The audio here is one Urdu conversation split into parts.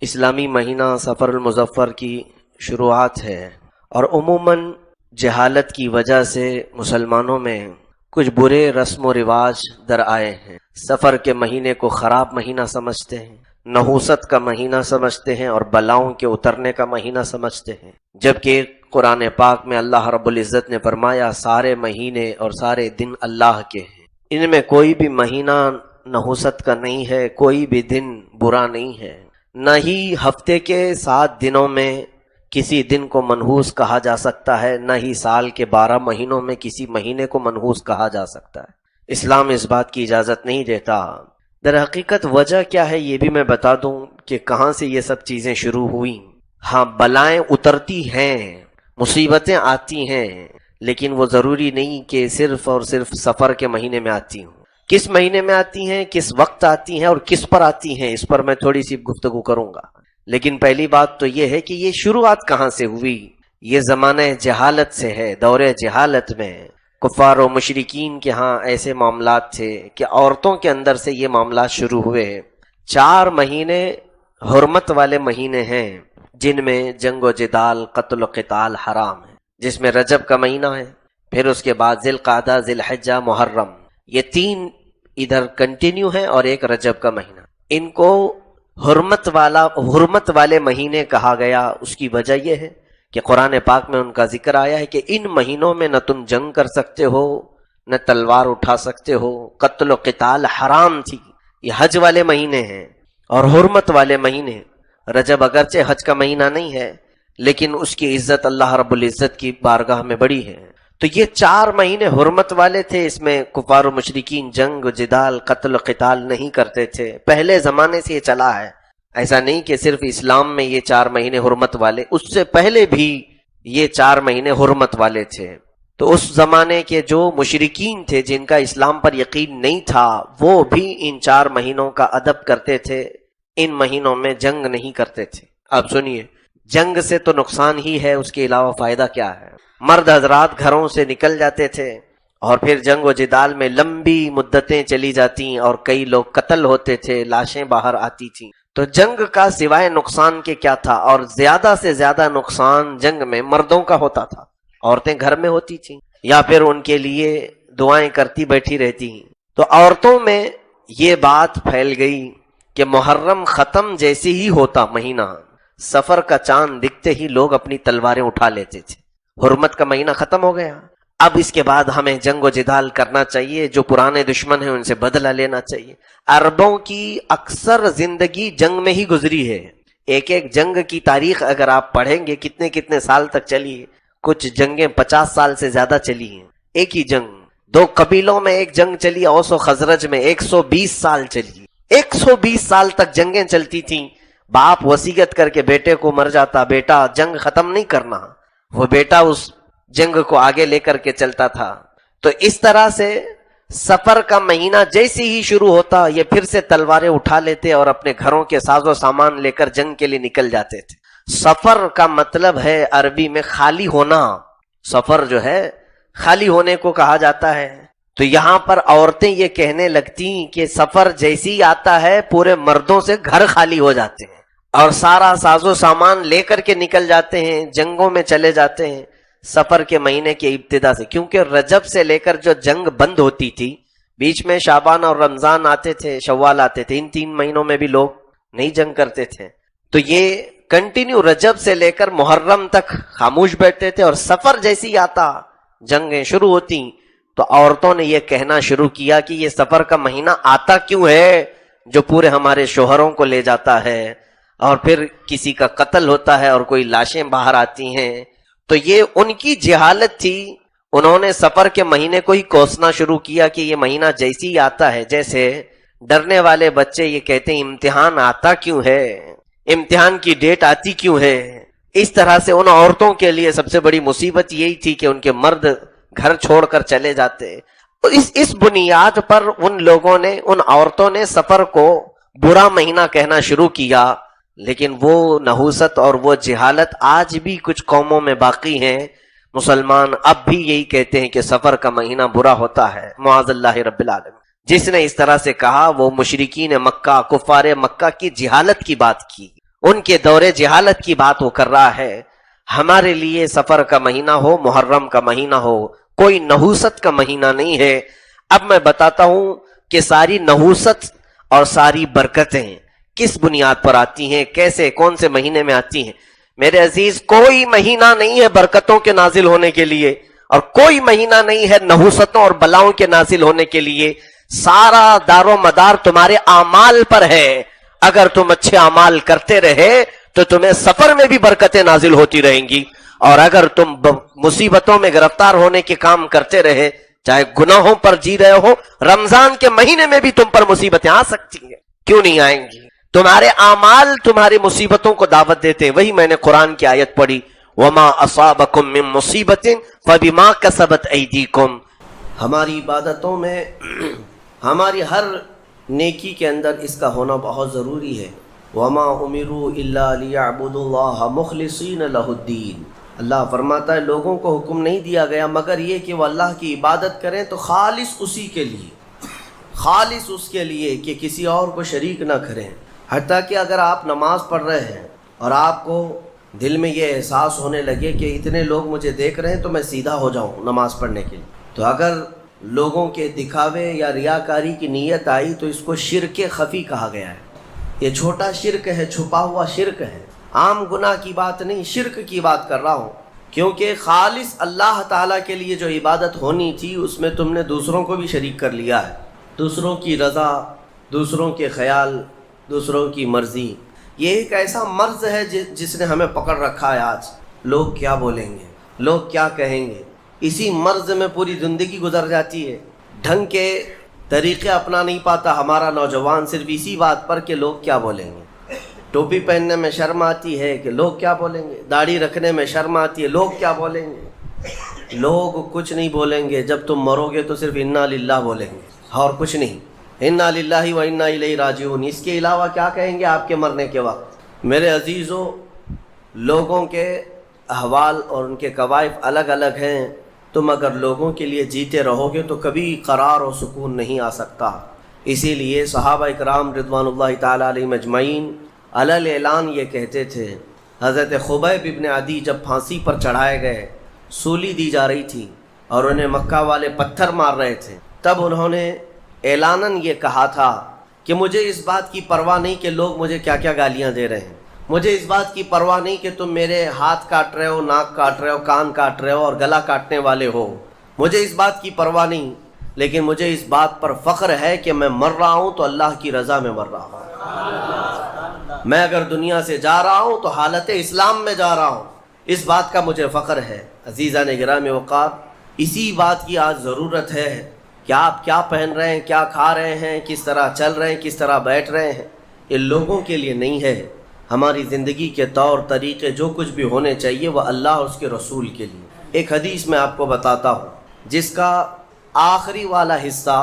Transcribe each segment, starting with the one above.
اسلامی مہینہ سفر المظفر کی شروعات ہے اور عموماً جہالت کی وجہ سے مسلمانوں میں کچھ برے رسم و رواج در آئے ہیں۔ سفر کے مہینے کو خراب مہینہ سمجھتے ہیں، نحوست کا مہینہ سمجھتے ہیں اور بلاؤں کے اترنے کا مہینہ سمجھتے ہیں، جبکہ قرآن پاک میں اللہ رب العزت نے فرمایا سارے مہینے اور سارے دن اللہ کے ہیں، ان میں کوئی بھی مہینہ نحوست کا نہیں ہے، کوئی بھی دن برا نہیں ہے، نہ ہی ہفتے کے 7 دنوں میں کسی دن کو منحوس کہا جا سکتا ہے، نہ ہی سال کے 12 مہینوں میں کسی مہینے کو منحوس کہا جا سکتا ہے۔ اسلام اس بات کی اجازت نہیں دیتا۔ در حقیقت وجہ کیا ہے یہ بھی میں بتا دوں کہ کہاں سے یہ سب چیزیں شروع ہوئیں۔ ہاں، بلائیں اترتی ہیں، مصیبتیں آتی ہیں، لیکن وہ ضروری نہیں کہ صرف اور صرف سفر کے مہینے میں آتی ہوں۔ کس مہینے میں آتی ہیں، کس وقت آتی ہیں اور کس پر آتی ہیں، اس پر میں تھوڑی سی گفتگو کروں گا۔ لیکن پہلی بات تو یہ ہے کہ یہ شروعات کہاں سے ہوئی۔ یہ زمانہ جہالت سے ہے۔ دور جہالت میں کفار و مشرکین کے ہاں ایسے معاملات تھے کہ عورتوں کے اندر سے یہ معاملات شروع ہوئے۔ 4 مہینے حرمت والے مہینے ہیں جن میں جنگ و جدال، قتل و قتال حرام ہے، جس میں رجب کا مہینہ ہے، پھر اس کے بعد ذی القعدہ، ذی الحجہ، محرم، یہ 3 ادھر کنٹینیو ہیں اور ایک رجب کا مہینہ۔ ان کو حرمت والے مہینے کہا گیا۔ اس کی وجہ یہ ہے کہ قرآن پاک میں ان کا ذکر آیا ہے کہ ان مہینوں میں نہ تم جنگ کر سکتے ہو، نہ تلوار اٹھا سکتے ہو، قتل و قتال حرام تھی۔ یہ حج والے مہینے ہیں اور حرمت والے مہینے۔ رجب اگرچہ حج کا مہینہ نہیں ہے لیکن اس کی عزت اللہ رب العزت کی بارگاہ میں بڑی ہے۔ تو یہ 4 مہینے حرمت والے تھے، اس میں کفار و مشرکین جنگ و جدال، قتل و قتال نہیں کرتے تھے۔ پہلے زمانے سے یہ چلا ہے، ایسا نہیں کہ صرف اسلام میں یہ 4 مہینے حرمت والے، اس سے پہلے بھی یہ 4 مہینے حرمت والے تھے۔ تو اس زمانے کے جو مشرکین تھے جن کا اسلام پر یقین نہیں تھا، وہ بھی ان 4 مہینوں کا ادب کرتے تھے، ان مہینوں میں جنگ نہیں کرتے تھے۔ اب سنیے، جنگ سے تو نقصان ہی ہے، اس کے علاوہ فائدہ کیا ہے؟ مرد حضرات گھروں سے نکل جاتے تھے اور پھر جنگ و جدال میں لمبی مدتیں چلی جاتی اور کئی لوگ قتل ہوتے تھے، لاشیں باہر آتی تھیں۔ تو جنگ کا سوائے نقصان کے کیا تھا؟ اور زیادہ سے زیادہ نقصان جنگ میں مردوں کا ہوتا تھا۔ عورتیں گھر میں ہوتی تھیں یا پھر ان کے لیے دعائیں کرتی بیٹھی رہتی ہیں۔ تو عورتوں میں یہ بات پھیل گئی کہ محرم ختم جیسے ہی ہوتا مہینہ، سفر کا چاند دکھتے ہی لوگ اپنی تلواریں اٹھا لیتے تھے۔ حرمت کا مہینہ ختم ہو گیا، اب اس کے بعد ہمیں جنگ و جدال کرنا چاہیے، جو پرانے دشمن ہیں ان سے بدلہ لینا چاہیے۔ عربوں کی اکثر زندگی جنگ میں ہی گزری ہے۔ ایک جنگ کی تاریخ اگر آپ پڑھیں گے کتنے سال تک چلی ہے، کچھ جنگیں 50 سال سے زیادہ چلی ہیں۔ ایک ہی جنگ، 2 قبیلوں میں ایک جنگ چلی، اوس و خزرج میں 120 سال چلی۔ 120 سال تک جنگیں چلتی تھیں۔ باپ وصیت کر کے بیٹے کو مر جاتا، بیٹا جنگ ختم نہیں کرنا، وہ بیٹا اس جنگ کو آگے لے کر کے چلتا تھا۔ تو اس طرح سے سفر کا مہینہ جیسے ہی شروع ہوتا یہ پھر سے تلواریں اٹھا لیتے اور اپنے گھروں کے ساز و سامان لے کر جنگ کے لیے نکل جاتے تھے۔ سفر کا مطلب ہے عربی میں خالی ہونا۔ سفر جو ہے خالی ہونے کو کہا جاتا ہے۔ تو یہاں پر عورتیں یہ کہنے لگتی کہ سفر جیسے ہی آتا ہے پورے مردوں سے گھر خالی ہو جاتے ہیں اور سارا ساز و سامان لے کر کے نکل جاتے ہیں، جنگوں میں چلے جاتے ہیں سفر کے مہینے کے ابتدا سے۔ کیونکہ رجب سے لے کر جو جنگ بند ہوتی تھی، بیچ میں شعبان اور رمضان آتے تھے، شوال آتے تھے، ان 3 مہینوں میں بھی لوگ نہیں جنگ کرتے تھے۔ تو یہ کنٹینیو رجب سے لے کر محرم تک خاموش بیٹھتے تھے، اور سفر جیسی آتا جنگیں شروع ہوتی تو عورتوں نے یہ کہنا شروع کیا کہ یہ سفر کا مہینہ آتا کیوں ہے جو پورے ہمارے شوہروں کو لے جاتا ہے اور پھر کسی کا قتل ہوتا ہے اور کوئی لاشیں باہر آتی ہیں۔ تو یہ ان کی جہالت تھی، انہوں نے سفر کے مہینے کو ہی کوسنا شروع کیا کہ یہ مہینہ جیسی ہی آتا ہے، جیسے ڈرنے والے بچے یہ کہتے ہیں امتحان آتا کیوں ہے، امتحان کی ڈیٹ آتی کیوں ہے۔ اس طرح سے ان عورتوں کے لیے سب سے بڑی مصیبت یہی تھی کہ ان کے مرد گھر چھوڑ کر چلے جاتے۔ اس بنیاد پر ان لوگوں نے، ان عورتوں نے سفر کو برا مہینہ کہنا شروع کیا۔ لیکن وہ نحوست اور وہ جہالت آج بھی کچھ قوموں میں باقی ہیں۔ مسلمان اب بھی یہی کہتے ہیں کہ سفر کا مہینہ برا ہوتا ہے، معاذ اللہ رب العالمین۔ جس نے اس طرح سے کہا وہ مشرکین مکہ، کفار مکہ کی جہالت کی بات کی۔ ان کے دور جہالت کی بات وہ کر رہا ہے. ہمارے لیے سفر کا مہینہ ہو، محرم کا مہینہ ہو، کوئی نحوست کا مہینہ نہیں ہے. اب میں بتاتا ہوں کہ ساری نحوست اور ساری برکتیں کس بنیاد پر آتی ہیں، کیسے، کون سے مہینے میں آتی ہیں. میرے عزیز، کوئی مہینہ نہیں ہے برکتوں کے نازل ہونے کے لیے، اور کوئی مہینہ نہیں ہے نحوستوں اور بلاؤں کے نازل ہونے کے لیے. سارا دار و مدار تمہارے اعمال پر ہے. اگر تم اچھے اعمال کرتے رہے تو تمہیں سفر میں بھی برکتیں نازل ہوتی رہیں گی، اور اگر تم مصیبتوں میں گرفتار ہونے کے کام کرتے رہے، چاہے گناہوں پر جی رہے ہو، رمضان کے مہینے میں بھی تم پر مصیبتیں آ سکتی ہیں. کیوں نہیں آئیں گی؟ تمہارے اعمال تمہاری مصیبتوں کو دعوت دیتے. وہی میں نے قرآن کی آیت پڑھی، وَمَا أَصَابَكُم مِّن مُّصِيبَةٍ فَبِمَا كَسَبَتْ أَيْدِيكُمْ. ہماری عبادتوں میں ہماری ہر نیکی کے اندر اس کا ہونا بہت ضروری ہے. وَمَا أُمِرُوا إِلَّا لِيَعْبُدُوا اللَّهَ مُخْلِصِينَ لَهُ الدِّينَ. اللہ فرماتا ہے لوگوں کو حکم نہیں دیا گیا مگر یہ کہ وہ اللہ کی عبادت کریں تو خالص اسی کے لیے، خالص اس کے لیے کہ کسی اور کو شریک نہ کریں. حتیٰ کہ اگر آپ نماز پڑھ رہے ہیں اور آپ کو دل میں یہ احساس ہونے لگے کہ اتنے لوگ مجھے دیکھ رہے ہیں تو میں سیدھا ہو جاؤں نماز پڑھنے کے لیے، تو اگر لوگوں کے دکھاوے یا ریاکاری کی نیت آئی تو اس کو شرک خفی کہا گیا ہے. یہ چھوٹا شرک ہے، چھپا ہوا شرک ہے. عام گناہ کی بات نہیں، شرک کی بات کر رہا ہوں. کیونکہ خالص اللہ تعالیٰ کے لیے جو عبادت ہونی تھی اس میں تم نے دوسروں کو بھی شریک کر لیا ہے. دوسروں کی رضا، دوسروں کے خیال، دوسروں کی مرضی، یہ ایک ایسا مرض ہے جس نے ہمیں پکڑ رکھا ہے. آج لوگ کیا بولیں گے، لوگ کیا کہیں گے، اسی مرض میں پوری زندگی گزر جاتی ہے. ڈھنگ کے طریقے اپنا نہیں پاتا ہمارا نوجوان صرف اسی بات پر کہ لوگ کیا بولیں گے. ٹوپی پہننے میں شرم آتی ہے کہ لوگ کیا بولیں گے، داڑھی رکھنے میں شرم آتی ہے لوگ کیا بولیں گے. لوگ کچھ نہیں بولیں گے، جب تم مرو گے تو صرف انا للہ بولیں گے اور کچھ نہیں. انا للہ و انا الیہ راجعون، اس کے علاوہ کیا کہیں گے آپ کے مرنے کے وقت. میرے عزیزو، لوگوں کے احوال اور ان کے کوائف الگ الگ ہیں. تم اگر لوگوں کے لیے جیتے رہو گے تو کبھی قرار و سکون نہیں آ سکتا. اسی لیے صحابہ اکرام رضوان اللہ تعالیٰ علیہم اجمعین علی اعلان یہ کہتے تھے. حضرت خبیب ابن عدی جب پھانسی پر چڑھائے گئے، سولی دی جا رہی تھی اور انہیں مکہ والے پتھر مار رہے تھے، تب انہوں نے اعلاناً یہ کہا تھا کہ مجھے اس بات کی پرواہ نہیں کہ لوگ مجھے کیا کیا گالیاں دے رہے ہیں، مجھے اس بات کی پرواہ نہیں کہ تم میرے ہاتھ کاٹ رہے ہو، ناک کاٹ رہے ہو، کان کاٹ رہے ہو اور گلا کاٹنے والے ہو، مجھے اس بات کی پرواہ نہیں، لیکن مجھے اس بات پر فخر ہے کہ میں مر رہا ہوں تو اللہ کی رضا میں مر رہا ہوں. میں اگر دنیا سے جا رہا ہوں تو حالت اسلام میں جا رہا ہوں، اس بات کا مجھے فخر ہے. عزیزان گرامی وقار، اسی بات کی آج ضرورت ہے کہ آپ کیا پہن رہے ہیں، کیا کھا رہے ہیں، کس طرح چل رہے ہیں، کس طرح بیٹھ رہے ہیں، یہ لوگوں کے لیے نہیں ہے. ہماری زندگی کے طور طریقے جو کچھ بھی ہونے چاہیے وہ اللہ اور اس کے رسول کے لیے. ایک حدیث میں آپ کو بتاتا ہوں جس کا آخری والا حصہ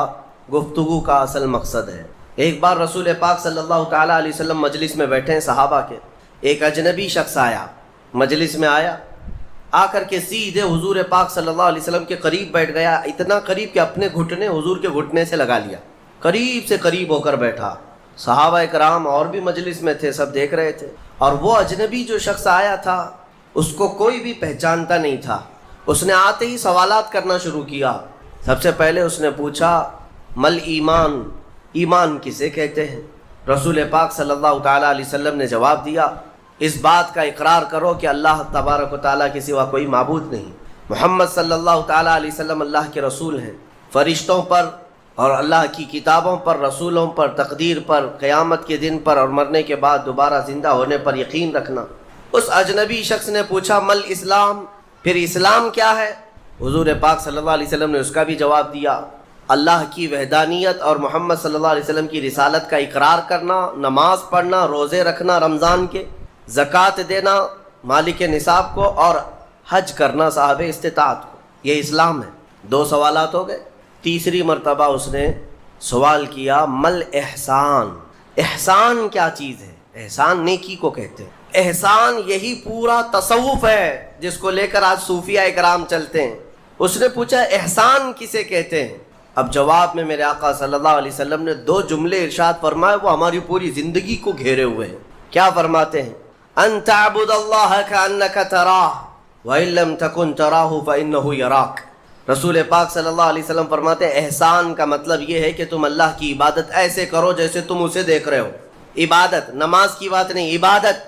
گفتگو کا اصل مقصد ہے. ایک بار رسول پاک صلی اللہ تعالیٰ علیہ وسلم مجلس میں بیٹھے ہیں صحابہ کے. ایک اجنبی شخص آیا، مجلس میں آیا، آ کر کے سیدھے حضور پاک صلی اللہ علیہ وسلم کے قریب بیٹھ گیا. اتنا قریب کہ اپنے گھٹنے حضور کے گھٹنے سے لگا لیا، قریب سے قریب ہو کر بیٹھا. صحابہ کرام اور بھی مجلس میں تھے، سب دیکھ رہے تھے. اور وہ اجنبی جو شخص آیا تھا اس کو کوئی بھی پہچانتا نہیں تھا. اس نے آتے ہی سوالات کرنا شروع کیا. سب سے پہلے اس نے پوچھا مل ایمان، ایمان کسے کہتے ہیں؟ رسول پاک صلی اللہ تعالیٰ علیہ وسلم نے جواب دیا، اس بات کا اقرار کرو کہ اللہ تبارک و تعالیٰ کے سوا کوئی معبود نہیں، محمد صلی اللہ تعالیٰ علیہ وسلم اللہ کے رسول ہیں. فرشتوں پر اور اللہ کی کتابوں پر، رسولوں پر، تقدیر پر، قیامت کے دن پر اور مرنے کے بعد دوبارہ زندہ ہونے پر یقین رکھنا. اس اجنبی شخص نے پوچھا مل اسلام، پھر اسلام کیا ہے؟ حضور پاک صلی اللہ علیہ وسلم نے اس کا بھی جواب دیا، اللہ کی وحدانیت اور محمد صلی اللہ علیہ وسلم کی رسالت کا اقرار کرنا، نماز پڑھنا، روزے رکھنا رمضان کے، زکوٰۃ دینا مالک نصاب کو، اور حج کرنا صاحب استطاعت کو. یہ اسلام ہے. 2 سوالات ہو گئے. تیسری مرتبہ اس نے سوال کیا مل احسان، احسان کیا چیز ہے؟ احسان نیکی کو کہتے ہیں. احسان یہی پورا تصوف ہے جس کو لے کر آج صوفیہ اکرام چلتے ہیں. اس نے پوچھا احسان کسے کہتے ہیں؟ اب جواب میں میرے آقا صلی اللہ علیہ وسلم نے 2 جملے ارشاد فرمائے، وہ ہماری پوری زندگی کو گھیرے ہوئے ہیں. کیا فرماتے ہیں؟ ان تعبد اللہ کأنک تراہ وإن لم تکن تراہ فإنہ یراک۔ رسول پاک صلی اللہ علیہ وسلم فرماتے ہیں احسان کا مطلب یہ ہے کہ تم اللہ کی عبادت ایسے کرو جیسے تم اسے دیکھ رہے ہو۔ عبادت نماز کی بات نہیں،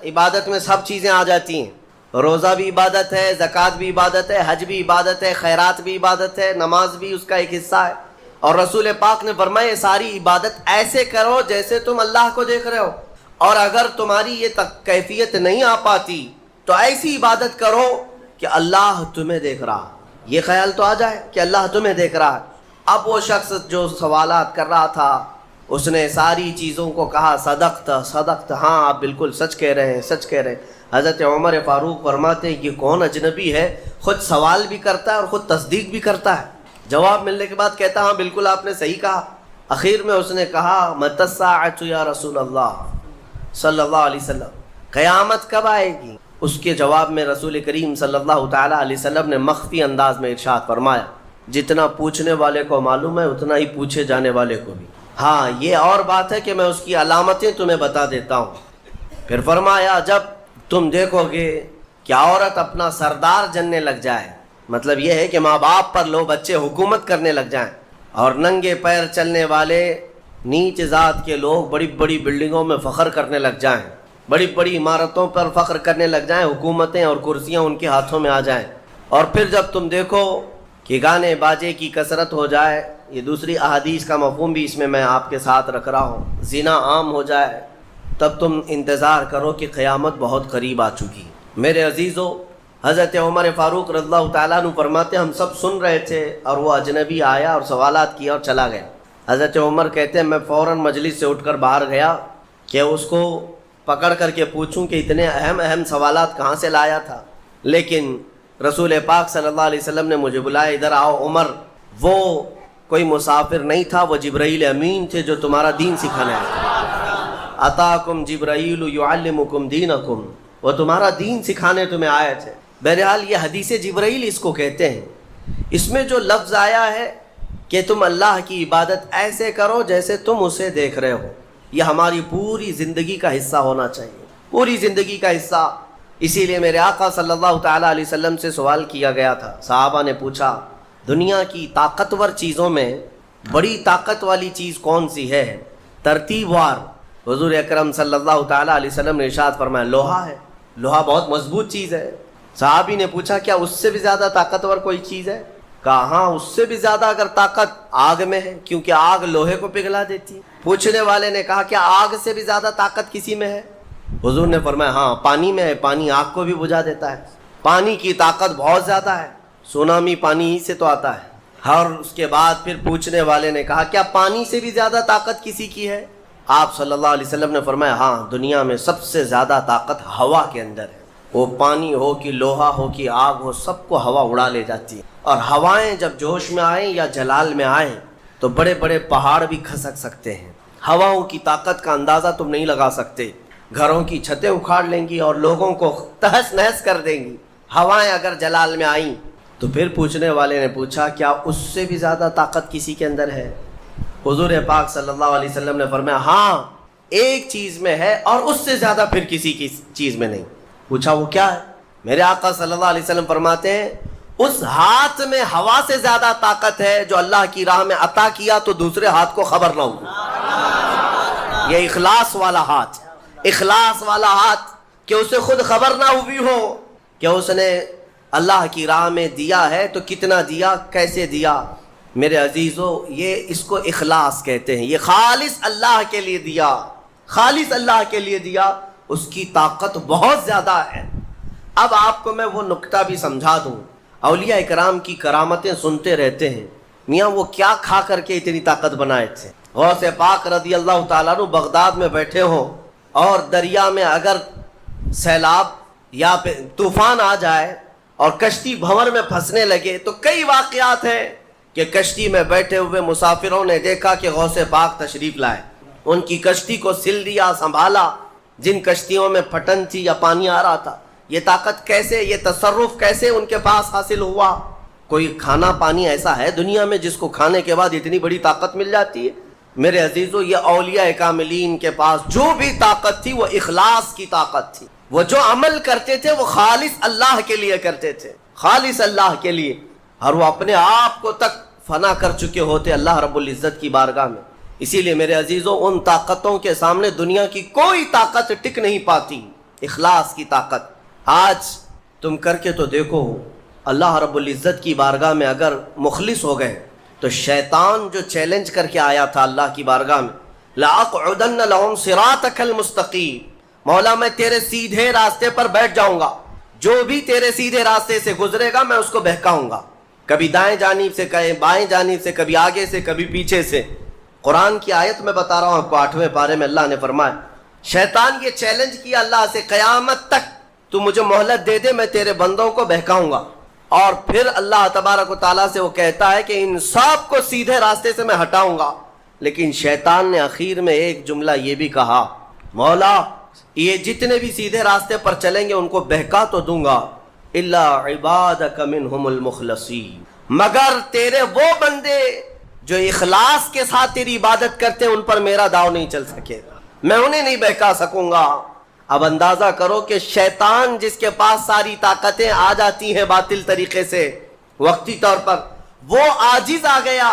عبادت میں سب چیزیں آ جاتی ہیں۔ روزہ بھی عبادت ہے، زکوٰۃ بھی عبادت ہے، حج بھی عبادت ہے، خیرات بھی عبادت ہے، نماز بھی اس کا ایک حصہ ہے۔ اور رسول پاک نے فرمایا یہ ساری عبادت ایسے کرو جیسے تم اللہ کو دیکھ رہے ہو، اور اگر تمہاری یہ کیفیت نہیں آ پاتی تو ایسی عبادت کرو کہ اللہ تمہیں دیکھ رہا، یہ خیال تو آ جائے کہ اللہ تمہیں دیکھ رہا ہے۔ اب وہ شخص جو سوالات کر رہا تھا اس نے ساری چیزوں کو کہا صدقت، ہاں آپ بالکل سچ کہہ رہے ہیں، سچ کہہ رہے ہیں۔ حضرت عمر فاروق فرماتے ہیں یہ کون اجنبی ہے، خود سوال بھی کرتا ہے اور خود تصدیق بھی کرتا ہے۔ جواب ملنے کے بعد کہتا ہاں بالکل آپ نے صحیح کہا۔ اخیر میں اس نے کہا متی الساعۃ یا رسول اللہ صلی اللہ علیہ وسلم، قیامت کب آئے گی؟ اس کے جواب میں رسول کریم صلی اللہ تعالیٰ علیہ وسلم نے مخفی انداز میں ارشاد فرمایا جتنا پوچھنے والے کو معلوم ہے اتنا ہی پوچھے جانے والے کو بھی، ہاں یہ اور بات ہے کہ میں اس کی علامتیں تمہیں بتا دیتا ہوں۔ پھر فرمایا جب تم دیکھو گے کہ عورت اپنا سردار جننے لگ جائے، مطلب یہ ہے کہ ماں باپ پر لو بچے حکومت کرنے لگ جائیں، اور ننگے پیر چلنے والے نیچ ذات کے لوگ بڑی بڑی بلڈنگوں میں فخر کرنے لگ جائیں، بڑی بڑی عمارتوں پر فخر کرنے لگ جائیں، حکومتیں اور کرسیاں ان کے ہاتھوں میں آ جائیں، اور پھر جب تم دیکھو کہ گانے باجے کی کثرت ہو جائے، یہ دوسری احادیث کا مفہوم بھی اس میں آپ کے ساتھ رکھ رہا ہوں، زنا عام ہو جائے، تب تم انتظار کرو کہ قیامت بہت قریب آ چکی۔ میرے عزیزو، حضرت عمر فاروق رضی اللہ تعالیٰ عنہ فرماتے ہم سب سن رہے تھے اور وہ اجنبی آیا اور سوالات کیا اور چلا گیا۔ حضرت عمر کہتے ہیں میں فوراً مجلس سے اٹھ کر باہر گیا کہ اس کو پکڑ کر کے پوچھوں کہ اتنے اہم سوالات کہاں سے لایا تھا، لیکن رسول پاک صلی اللہ علیہ وسلم نے مجھے بلایا، ادھر آؤ عمر، وہ کوئی مسافر نہیں تھا، وہ جبرائیل امین تھے جو تمہارا دین سکھانے آئے تھے۔ اتاکم جبرائیل یعلمکم دینکم، وہ تمہارا دین سکھانے تمہیں آئے تھے۔ بہرحال یہ حدیث جبرائیل اس کو کہتے ہیں۔ اس میں جو لفظ آیا ہے کہ تم اللہ کی عبادت ایسے کرو جیسے تم اسے دیکھ رہے ہو، یہ ہماری پوری زندگی کا حصہ ہونا چاہیے، پوری زندگی کا حصہ۔ اسی لیے میرے آقا صلی اللہ تعالیٰ علیہ وسلم سے سوال کیا گیا تھا، صحابہ نے پوچھا دنیا کی طاقتور چیزوں میں بڑی طاقت والی چیز کون سی ہے؟ ترتیب وار حضور اکرم صلی اللہ تعالیٰ علیہ وسلم نے ارشاد فرمایا لوہا ہے، لوہا بہت مضبوط چیز ہے۔ صحابی نے پوچھا کیا اس سے بھی زیادہ طاقتور کوئی چیز ہے؟ کہا ہاں اس سے بھی زیادہ اگر طاقت آگ میں ہے، کیونکہ آگ لوہے کو پگھلا دیتی ہے۔ پوچھنے والے نے کہا کیا آگ سے بھی زیادہ طاقت کسی میں ہے؟ حضور نے فرمایا ہاں پانی میں ہے، پانی آگ کو بھی بجھا دیتا ہے، پانی کی طاقت بہت زیادہ ہے، سونامی پانی ہی سے تو آتا ہے۔ اور اس کے بعد پھر پوچھنے والے نے کہا کیا پانی سے بھی زیادہ طاقت کسی کی ہے؟ آپ صلی اللہ علیہ وسلم نے فرمایا ہاں دنیا میں سب سے زیادہ طاقت ہوا کے اندر ہے، وہ پانی ہو کہ لوہا ہو کہ آگ ہو، سب کو ہوا اڑا لے جاتی ہے، اور ہوائیں جب جوش میں آئیں یا جلال میں آئیں تو بڑے بڑے پہاڑ بھی کھسک سکتے ہیں۔ ہواؤں کی طاقت کا اندازہ تم نہیں لگا سکتے، گھروں کی چھتیں اکھاڑ لیں گی اور لوگوں کو تہس نہس کر دیں گی ہوائیں اگر جلال میں آئیں۔ تو پھر پوچھنے والے نے پوچھا کیا اس سے بھی زیادہ طاقت کسی کے اندر ہے؟ حضور پاک صلی اللہ علیہ وسلم نے فرمایا ہاں ایک چیز میں ہے اور اس سے زیادہ پھر کسی کی چیز میں نہیں۔ پوچھا وہ کیا ہے؟ میرے آقا صلی اللہ علیہ وسلم فرماتے ہیں اس ہاتھ میں ہوا سے زیادہ طاقت ہے جو اللہ کی راہ میں عطا کیا تو دوسرے ہاتھ کو خبر نہ ہو۔ یہ اخلاص والا ہاتھ، اخلاص والا ہاتھ کہ اسے خود خبر نہ ہوئی ہو کہ اس نے اللہ کی راہ میں دیا ہے تو کتنا دیا، کیسے دیا۔ میرے عزیزو یہ اس کو اخلاص کہتے ہیں، یہ خالص اللہ کے لیے دیا، خالص اللہ کے لیے دیا، اس کی طاقت بہت زیادہ ہے۔ اب آپ کو میں وہ نکتہ بھی سمجھا دوں، اولیاء اکرام کی کرامتیں سنتے رہتے ہیں، میاں وہ کیا کھا کر کے اتنی طاقت بنائے تھے۔ غوث پاک رضی اللہ تعالیٰ عنہ بغداد میں بیٹھے ہوں اور دریا میں اگر سیلاب یا طوفان آ جائے اور کشتی بھنور میں پھنسنے لگے تو کئی واقعات ہیں کہ کشتی میں بیٹھے ہوئے مسافروں نے دیکھا کہ غوث پاک تشریف لائے، ان کی کشتی کو سل دیا، سنبھالا۔ جن کشتیوں میں پھٹن تھی یا پانی آ رہا تھا، یہ طاقت کیسے، یہ تصرف کیسے ان کے پاس حاصل ہوا؟ کوئی کھانا پانی ایسا ہے دنیا میں جس کو کھانے کے بعد اتنی بڑی طاقت مل جاتی ہے؟ میرے عزیزو یہ اولیاء کاملین کے پاس جو بھی طاقت تھی وہ اخلاص کی طاقت تھی. وہ جو عمل کرتے تھے وہ خالص اللہ کے لیے کرتے تھے, خالص اللہ کے لیے, اور وہ اپنے آپ کو تک فنا کر چکے ہوتے اللہ رب العزت کی بارگاہ میں. اسی لیے میرے عزیزو ان طاقتوں کے سامنے دنیا کی کوئی طاقت ٹک نہیں پاتی. اخلاص کی طاقت. آج تم کر کے تو دیکھو, اللہ رب العزت کی بارگاہ میں اگر مخلص ہو گئے تو شیطان جو چیلنج کر کے آیا تھا اللہ کی بارگاہ میں, لَأَقْعُدَنَّ لَهُمْ صِرَاطَكَ الْمُسْتَقِيمَ, مولا میں تیرے سیدھے راستے پر بیٹھ جاؤں گا, جو بھی تیرے سیدھے راستے سے گزرے گا میں اس کو بہکاؤں گا, کبھی دائیں جانب سے, کہیں بائیں جانب سے, کبھی آگے سے, کبھی پیچھے سے. قرآن کی آیت میں بتا رہا ہوں آپ کو, 8ویں پارے میں اللہ نے فرمایا, شیطان یہ چیلنج کیا اللہ سے, قیامت تک تو مجھے مہلت دے دے, میں تیرے بندوں کو بہکاؤں گا. اور پھر اللہ تبارک و تعالیٰ سے وہ کہتا ہے کہ ان سب کو سیدھے راستے سے میں ہٹاؤں گا. لیکن شیطان نے اخیر میں ایک جملہ یہ بھی کہا, مولا یہ جتنے بھی سیدھے راستے پر چلیں گے ان کو بہکا تو دوں گا, الا عبادک منہم المخلصین, مگر تیرے وہ بندے جو اخلاص کے ساتھ تیری عبادت کرتے ہیں ان پر میرا داؤ نہیں چل سکے گا, میں انہیں نہیں بہکا سکوں گا. اب اندازہ کرو کہ شیطان جس کے پاس ساری طاقتیں آ جاتی ہیں باطل طریقے سے وقتی طور پر, وہ عاجز آ گیا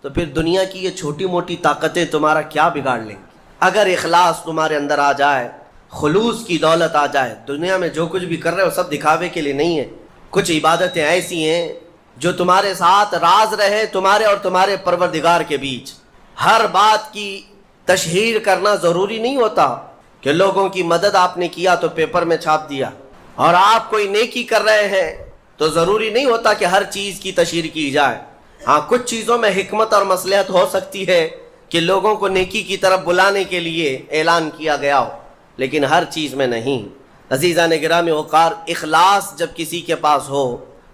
تو پھر دنیا کی یہ چھوٹی موٹی طاقتیں تمہارا کیا بگاڑ لیں گی. اگر اخلاص تمہارے اندر آ جائے, خلوص کی دولت آ جائے, دنیا میں جو کچھ بھی کر رہے ہو سب دکھاوے کے لیے نہیں ہے. کچھ عبادتیں ایسی ہیں جو تمہارے ساتھ راز رہے تمہارے اور تمہارے پروردگار کے بیچ. ہر بات کی تشہیر کرنا ضروری نہیں ہوتا کہ لوگوں کی مدد آپ نے کیا تو پیپر میں چھاپ دیا, اور آپ کوئی نیکی کر رہے ہیں تو ضروری نہیں ہوتا کہ ہر چیز کی تشہیر کی جائے. ہاں کچھ چیزوں میں حکمت اور مصلحت ہو سکتی ہے کہ لوگوں کو نیکی کی طرف بلانے کے لیے اعلان کیا گیا ہو, لیکن ہر چیز میں نہیں. عزیزان گرامی وقار, اخلاص جب کسی کے پاس ہو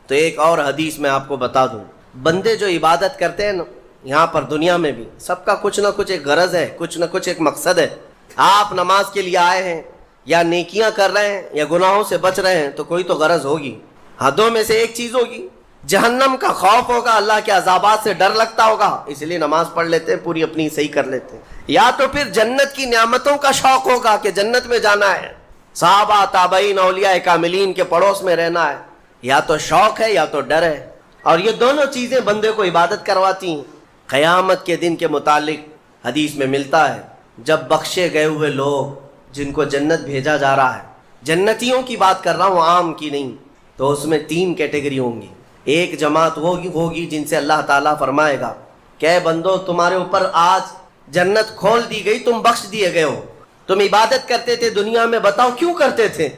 تو ایک اور حدیث میں آپ کو بتا دوں, بندے جو عبادت کرتے ہیں نا یہاں پر دنیا میں بھی, سب کا کچھ نہ کچھ ایک غرض ہے, کچھ نہ کچھ ایک مقصد ہے. آپ نماز کے لیے آئے ہیں یا نیکیاں کر رہے ہیں یا گناہوں سے بچ رہے ہیں تو کوئی تو غرض ہوگی. ہاں دو میں سے ایک چیز ہوگی, جہنم کا خوف ہوگا, اللہ کے عذابات سے ڈر لگتا ہوگا اس لیے نماز پڑھ لیتے ہیں, پوری اپنی صحیح کر لیتے ہیں, یا تو پھر جنت کی نعمتوں کا شوق ہوگا کہ جنت میں جانا ہے, صحابہ تابعین اولیاء کاملین کے پڑوس میں رہنا ہے. یا تو شوق ہے یا تو ڈر ہے, اور یہ دونوں چیزیں بندے کو عبادت کرواتی ہیں. قیامت کے دن کے متعلق حدیث میں ملتا ہے, جب بخشے گئے ہوئے لوگ جن کو جنت بھیجا جا رہا ہے, جنتیوں کی بات کر رہا ہوں عام کی نہیں, تو اس میں 3 کیٹیگری ہوں گی. ایک جماعت ہوگی جن سے اللہ تعالیٰ فرمائے گا کہ اے بندو تمہارے اوپر آج جنت کھول دی گئی, تم بخش دیے گئے ہو, تم عبادت کرتے تھے دنیا میں, بتاؤ کیوں کرتے تھے؟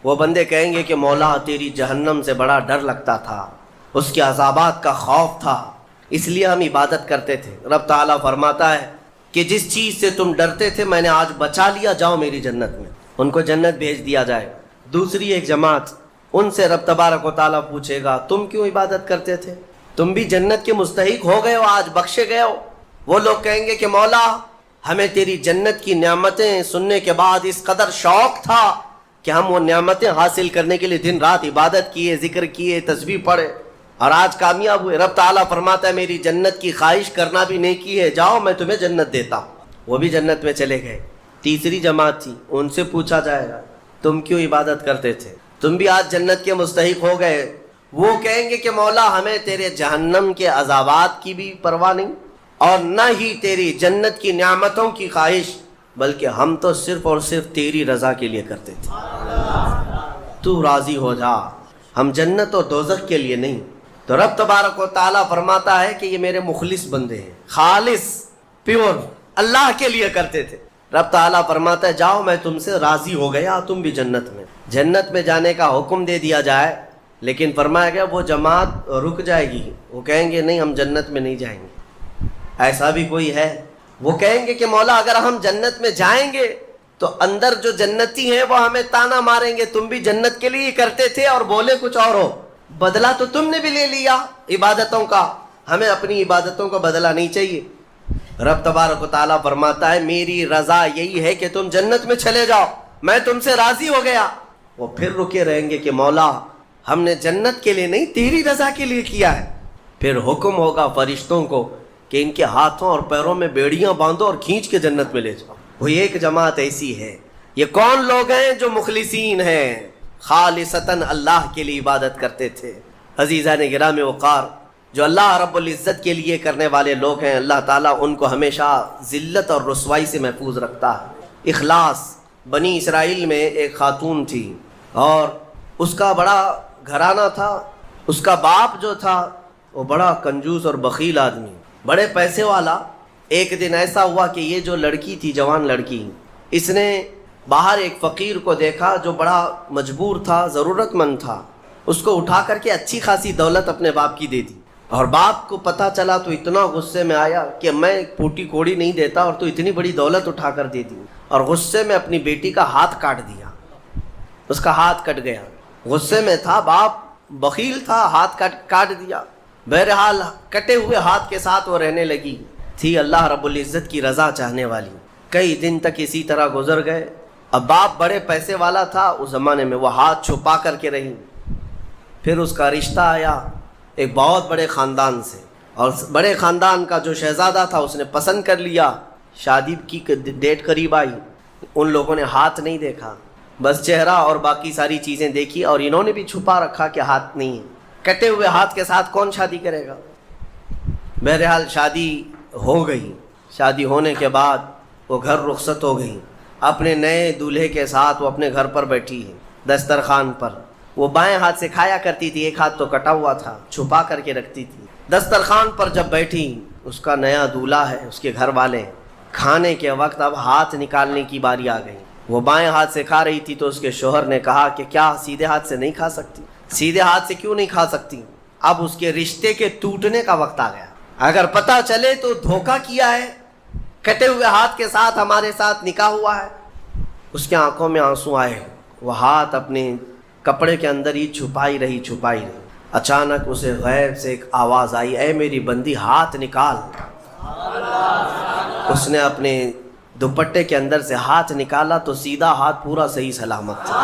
وہ بندے کہیں گے کہ مولا تیری جہنم سے بڑا ڈر لگتا تھا, اس کے عذابات کا خوف تھا, اس لیے ہم عبادت کرتے تھے. رب تعالیٰ فرماتا ہے کہ جس چیز سے تم ڈرتے تھے میں نے آج بچا لیا, جاؤ میری جنت میں. ان کو جنت بھیج دیا جائے. دوسری ایک جماعت, ان سے رب تبارک و تعالیٰ پوچھے گا تم کیوں عبادت کرتے تھے, تم بھی جنت کے مستحق ہو گئے ہو, آج بخشے گئے ہو. وہ لوگ کہیں گے کہ مولا ہمیں تیری جنت کی نعمتیں سننے کے بعد اس قدر شوق تھا کہ ہم وہ نعمتیں حاصل کرنے کے لیے دن رات عبادت کیے, ذکر کیے, تسبیح پڑھے, اور آج کامیاب ہوئے. رب تعالیٰ فرماتا ہے میری جنت کی خواہش کرنا بھی نیکی ہے, جاؤ میں تمہیں جنت دیتا ہوں. وہ بھی جنت میں چلے گئے. تیسری جماعت تھی, ان سے پوچھا جائے گا تم کیوں عبادت کرتے تھے, تم بھی آج جنت کے مستحق ہو گئے. وہ کہیں گے کہ مولا ہمیں تیرے جہنم کے عذابات کی بھی پرواہ نہیں, اور نہ ہی تیری جنت کی نعمتوں کی خواہش, بلکہ ہم تو صرف اور صرف تیری رضا کے لیے کرتے تھے, تو راضی ہو جا, ہم جنت اور دوزخ کے لیے نہیں. تو رب تبارک و تعالیٰ فرماتا ہے کہ یہ میرے مخلص بندے ہیں, خالص پیور اللہ کے لیے کرتے تھے. رب تعالیٰ فرماتا ہے جاؤ میں تم سے راضی ہو گیا, تم بھی جنت میں. جنت میں جانے کا حکم دے دیا جائے, لیکن فرمایا گیا وہ جماعت رک جائے گی, وہ کہیں گے نہیں ہم جنت میں نہیں جائیں گے. ایسا بھی کوئی ہے, وہ کہیں گے کہ مولا اگر ہم جنت میں جائیں گے تو اندر جو جنتی ہیں وہ ہمیں تانا ماریں گے, تم بھی جنت کے لیے ہی کرتے تھے اور بولے کچھ اور ہو, بدلہ تو تم نے بھی لے لیا عبادتوں کا, ہمیں اپنی عبادتوں کا بدلہ نہیں چاہیے. رب تبارک و تعالیٰ فرماتا ہے میری رضا یہی ہے کہ تم جنت میں چلے جاؤ, میں تم سے راضی ہو گیا. وہ پھر رکے رہیں گے کہ مولا ہم نے جنت کے لیے نہیں تیری رضا کے لیے کیا ہے. پھر حکم ہوگا فرشتوں کو کہ ان کے ہاتھوں اور پیروں میں بیڑیاں باندھو اور کھینچ کے جنت میں لے جاؤ۔ وہی ایک جماعت ایسی ہے۔ یہ کون لوگ ہیں جو مخلصین ہیں، خالصتاً اللہ کے لیے عبادت کرتے تھے۔ عزیزان گرام وقار، جو اللہ رب العزت کے لیے کرنے والے لوگ ہیں، اللہ تعالیٰ ان کو ہمیشہ ذلت اور رسوائی سے محفوظ رکھتا ہے۔ اخلاص، بنی اسرائیل میں ایک خاتون تھی اور اس کا بڑا گھرانہ تھا۔ اس کا باپ جو تھا وہ بڑا کنجوس اور بخیل آدمی، بڑے پیسے والا۔ ایک دن ایسا ہوا کہ یہ جو لڑکی تھی، جوان لڑکی، اس نے باہر ایک فقیر کو دیکھا جو بڑا مجبور تھا، ضرورت مند تھا۔ اس کو اٹھا کر کے اچھی خاصی دولت اپنے باپ کی دے دی، اور باپ کو پتہ چلا تو اتنا غصے میں آیا کہ میں پوٹی کوڑی نہیں دیتا اور تو اتنی بڑی دولت اٹھا کر دے دی، اور غصے میں اپنی بیٹی کا ہاتھ کاٹ دیا۔ اس کا ہاتھ کٹ گیا، غصے میں تھا، باپ بخیل تھا، ہاتھ کاٹ دیا۔ بہرحال کٹے ہوئے ہاتھ کے ساتھ وہ رہنے لگی، تھی اللہ رب العزت کی رضا چاہنے والی۔ کئی دن تک اسی طرح گزر گئے۔ اب باپ بڑے پیسے والا تھا اس زمانے میں، وہ ہاتھ چھپا کر کے رہی۔ پھر اس کا رشتہ آیا ایک بہت بڑے خاندان سے، اور بڑے خاندان کا جو شہزادہ تھا اس نے پسند کر لیا۔ شادی کی ڈیٹ قریب آئی، ان لوگوں نے ہاتھ نہیں دیکھا، بس چہرہ اور باقی ساری چیزیں دیکھی، اور انہوں نے بھی چھپا رکھا کہ ہاتھ نہیں ہے۔ کٹے ہوئے ہاتھ کے ساتھ کون شادی کرے گا؟ بہرحال شادی ہو گئی۔ شادی ہونے کے بعد وہ گھر رخصت ہو گئی، اپنے نئے دولہے کے ساتھ وہ اپنے گھر پر بیٹھی ہے دسترخوان پر۔ وہ بائیں ہاتھ سے کھایا کرتی تھی، ایک ہاتھ تو کٹا ہوا تھا، چھپا کر کے رکھتی تھی۔ دسترخوان پر جب بیٹھی، اس کا نیا دولہا ہے، اس کے گھر والے، کھانے کے وقت اب ہاتھ نکالنے کی باری آ گئی۔ وہ بائیں ہاتھ سے کھا رہی تھی تو اس کے شوہر نے کہا کہ کیا سیدھے ہاتھ سے نہیں کھا سکتی؟ سیدھے ہاتھ سے کیوں نہیں کھا سکتی؟ اب اس کے رشتے کے ٹوٹنے کا وقت آ گیا، اگر پتہ چلے تو دھوکہ کیا ہے، کٹے ہوئے ہاتھ کے ساتھ ہمارے ساتھ نکاح ہوا ہے۔ اس کے آنکھوں میں آنسو آئے، وہ ہاتھ اپنے کپڑے کے اندر ہی چھپائی رہی۔ اچانک اسے غیب سے ایک آواز آئی، اے میری بندی ہاتھ نکال۔ اس نے اپنے دوپٹے کے اندر سے ہاتھ نکالا تو سیدھا ہاتھ پورا صحیح سلامت تھا۔